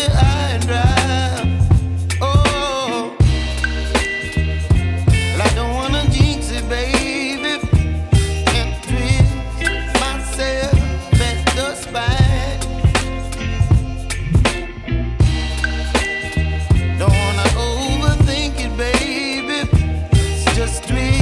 high and dry. Oh, well, I don't wanna jinx it, baby, and twist myself at the spine. Don't wanna overthink it, baby. It's just twist.